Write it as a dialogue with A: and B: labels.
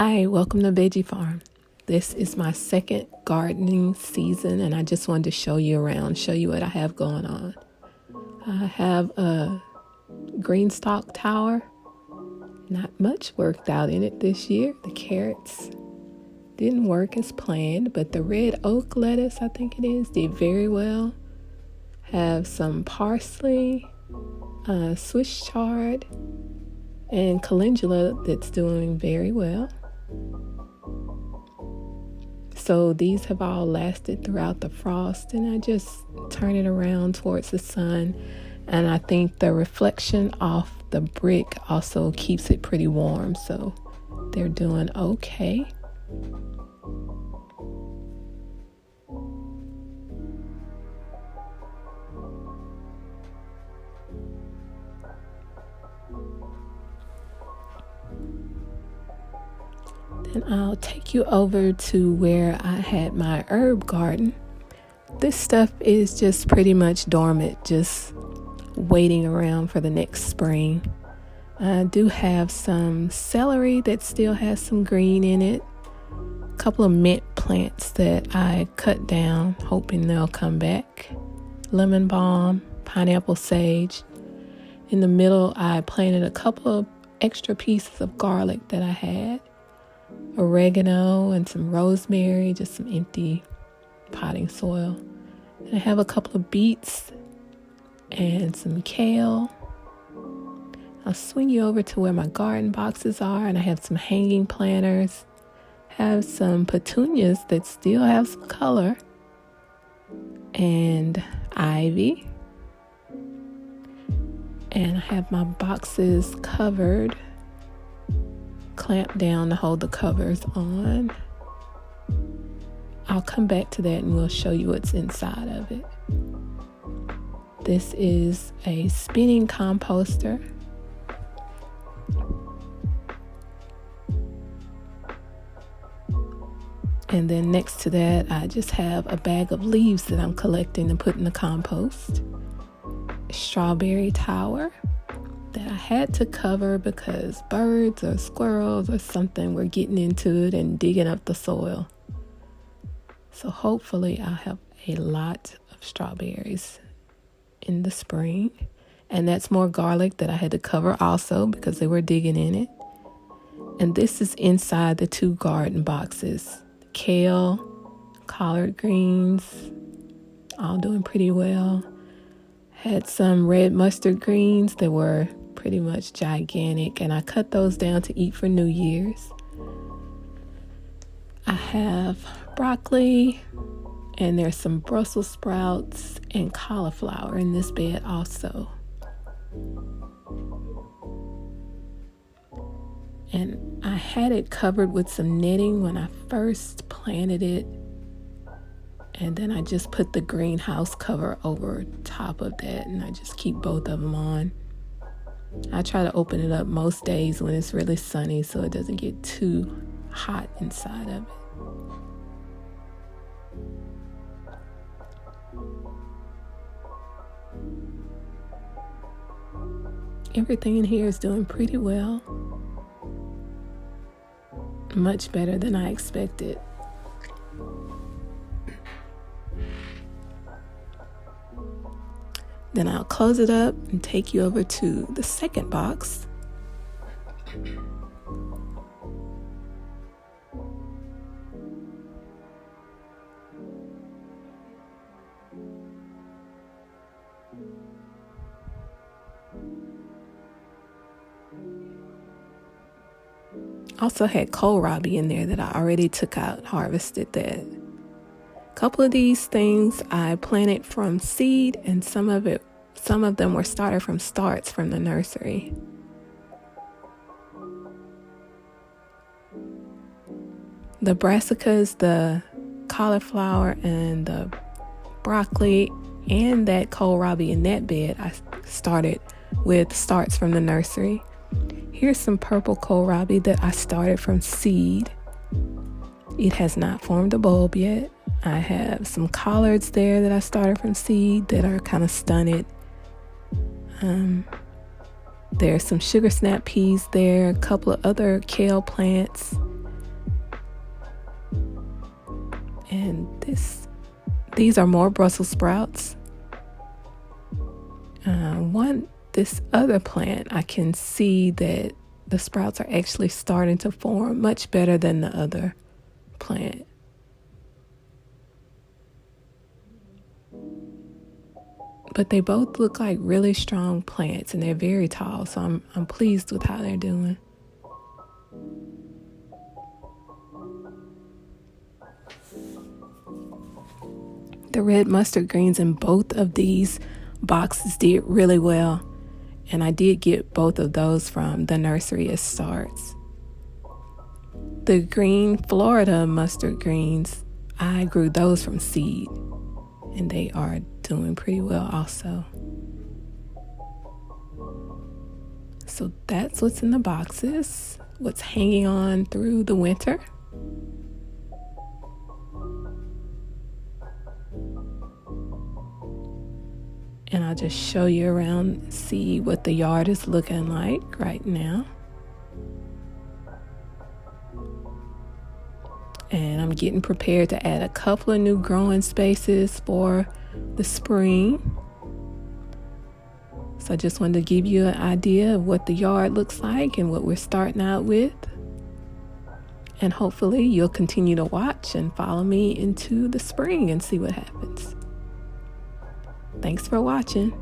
A: Hi, welcome to Veggie Farm. This is my second gardening season and I just wanted to show you around, show you what I have going on. I have a green stalk tower. Not much worked out in it this year. The carrots didn't work as planned, but the red oak lettuce, I think it is, did very well. Have some parsley, Swiss chard, and calendula that's doing very well. So these have all lasted throughout the frost, and I just turn it around towards the sun, and I think the reflection off the brick also keeps it pretty warm, so they're doing okay. Then I'll take you over to where I had my herb garden. This stuff is just pretty much dormant, just waiting around for the next spring. I do have some celery that still has some green in it. A couple of mint plants that I cut down, hoping they'll come back. Lemon balm, pineapple sage. In the middle, I planted a couple of extra pieces of garlic that I had. Oregano and some rosemary, just some empty potting soil. And I have a couple of beets and some kale. I'll swing you over to where my garden boxes are, and I have some hanging planters. Have some petunias that still have some color, and ivy. And I have my boxes covered, clamped down to hold the covers on. I'll come back to that and we'll show you what's inside of it. This is a spinning composter. And then next to that, I just have a bag of leaves that I'm collecting and put in the compost. A strawberry tower that I had to cover because birds or squirrels or something were getting into it and digging up the soil. So hopefully I'll have a lot of strawberries in the spring. And that's more garlic that I had to cover also because they were digging in it. And this is inside the two garden boxes. Kale, collard greens, all doing pretty well. Had some red mustard greens that were pretty much gigantic, and I cut those down to eat for New Year's. I have broccoli, and there's some Brussels sprouts and cauliflower in this bed also. And I had it covered with some netting when I first planted it, and then I just put the greenhouse cover over top of that, and I just keep both of them on. I try to open it up most days when it's really sunny so it doesn't get too hot inside of it. Everything in here is doing pretty well. Much better than I expected. Then I'll close it up and take you over to the second box. Also had kohlrabi in there that I already took out, harvested that. A couple of these things I planted from seed, and some of them were started from starts from the nursery. The brassicas, the cauliflower, and the broccoli, and that kohlrabi in that bed, I started with starts from the nursery. Here's some purple kohlrabi that I started from seed. It has not formed a bulb yet. I have some collards there that I started from seed that are kind of stunted. There's some sugar snap peas there, a couple of other kale plants, And these are more Brussels sprouts. This other plant, I can see that the sprouts are actually starting to form much better than the other plant. But they both look like really strong plants, and they're very tall, so I'm pleased with how they're doing. The red mustard greens in both of these boxes did really well, and I did get both of those from the nursery as starts. The green Florida mustard greens, I grew those from seed, and they are doing pretty well also. So that's what's in the boxes, what's hanging on through the winter. And I'll just show you around, see what the yard is looking like right now. And I'm getting prepared to add a couple of new growing spaces for the spring. So I just wanted to give you an idea of what the yard looks like and what we're starting out with. And hopefully you'll continue to watch and follow me into the spring and see what happens. Thanks for watching.